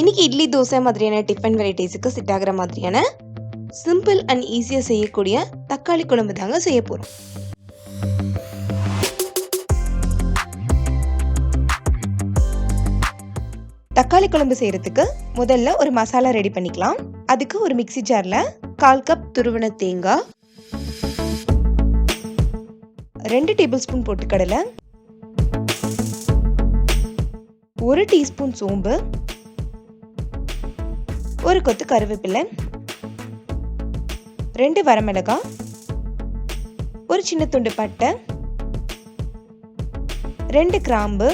இன்னைக்கு இட்லி தோசை மாதிரியான tiffin வெரைட்டிஸுக்கு set ஆகிற மாதிரியான சிம்பிள் அண்ட் ஈஸியாக செய்யக்கூடிய தக்காளி குழம்பு தாங்க செய்ய போகிறோம். தக்காளி குழம்பு செய்யறதுக்கு முதல்ல ஒரு மசாலா ரெடி பண்ணிக்கலாம். அதுக்கு ஒரு மிக்ஸி ஜார்ல 1/4 கப் துருவன தேங்காய், 2 டேபிள் ஸ்பூன் பொட்டுக்கடலை, 1 டீஸ்பூன் சோம்பு, 1 கொத்து கருவேப்பிலை, 2 வரமிளகாய், 1 சின்ன துண்டு பட்டை, 2 கிராம்பு,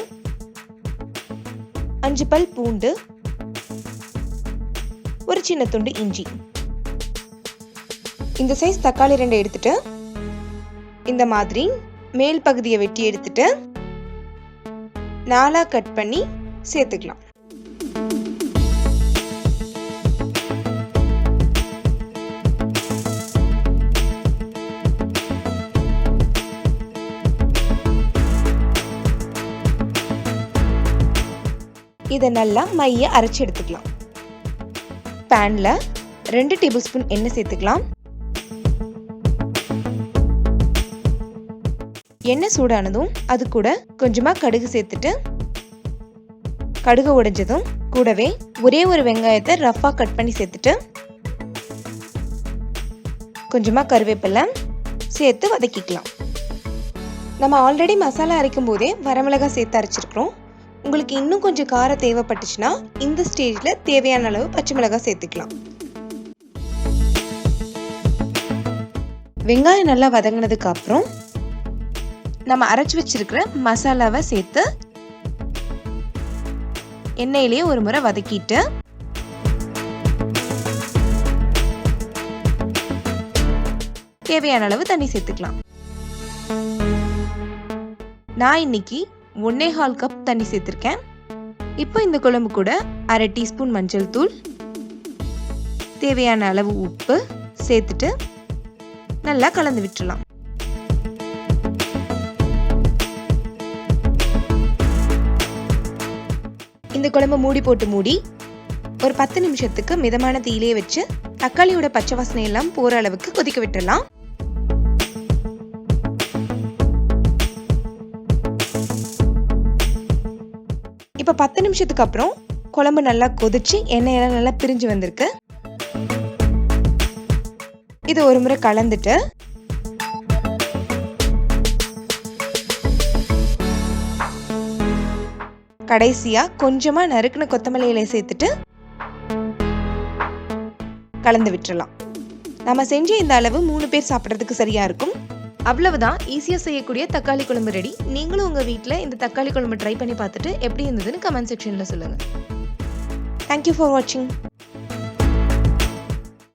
5 பல் பூண்டு, 1 சின்ன துண்டு இஞ்சி. இந்த சைஸ் தக்காளி 2 எடுத்துட்டு இந்த மாதிரி மேல் பகுதியை வெட்டி எடுத்துட்டு 4 கட் பண்ணி சேர்த்துக்கலாம். இதை நல்லா மைய அரைச்சி எடுத்துக்கலாம். பேன்ல 2 டேபிள் ஸ்பூன் எண்ணெய் சேர்த்துக்கலாம். எண்ணெய் சூடானதும் அது கூட கொஞ்சமா கடுகு சேர்த்துட்டு, கடுகு உடைஞ்சதும் கூடவே ஒரே ஒரு வெங்காயத்தை ரஃபா கட் பண்ணி சேர்த்துட்டு, கொஞ்சமா கருவேப்பிலை சேர்த்து வதக்கிக்கலாம். நம்ம ஆல்ரெடி மசாலா அரைக்கும் போதே வரமிளகாய் சேர்த்து அரைச்சிருக்கிறோம். உங்களுக்கு இன்னும் கொஞ்சம் காரம் தேவைப்பட்டுச்சுன்னா இந்த ஸ்டேஜ்ல தேவையான அளவு பச்சை மிளகாய் சேர்த்துக்கலாம். வெங்காயம் நல்லா வதங்கினதுக்கு அப்புறம் நம்ம அரைச்சு வச்சிருக்கிற மசாலாவை சேர்த்து எண்ணெயிலேயே ஒரு முறை வதக்கிட்டு தேவையான அளவு தண்ணி சேர்த்துக்கலாம். நான் இன்னைக்கு 1/4 கப் தண்ணி சேர்த்திருக்கேன். இப்போ இந்த குழம்பு கூட 1/2 டீஸ்பூன் மஞ்சள் தூள், தேவையான அளவு உப்பு சேர்த்துட்டு நல்லா கலந்து விட்டுறலாம். இந்த குழம்பு மூடி போட்டு மூடி ஒரு 10 நிமிஷத்துக்கு மிதமான தீயிலே வச்சு தக்காளியோட பச்சை வாசனை எல்லாம் போற அளவுக்கு கொதிக்க விட்டுறலாம். இப்போ 10 நிமிஷத்துக்கு அப்புறம் குழம்பு நல்லா கொதிச்சு எண்ணெயெல்லாம் நல்லா பிரிஞ்சு வந்திருக்கு. இதை ஒரு முறை கலந்துட்டு கடைசியா கொஞ்சமா நறுக்குன கொத்தமல்லி இலை சேர்த்துட்டு கலந்து விட்டுறலாம். நம்ம செஞ்ச இந்த அளவு 3 பேர் சாப்பிட்றதுக்கு சரியா இருக்கும். அவ்வளவுதான், ஈஸியா செய்யக்கூடிய தக்காளி குழம்பு ரெடி. நீங்களும் உங்க வீட்ல இந்த தக்காளி குழம்பு ட்ரை பண்ணி பார்த்துட்டு எப்படி இருந்ததுன்னு கமெண்ட் செக்ஷன்ல சொல்லுங்க. தேங்க்யூ ஃபார் வாட்சிங்.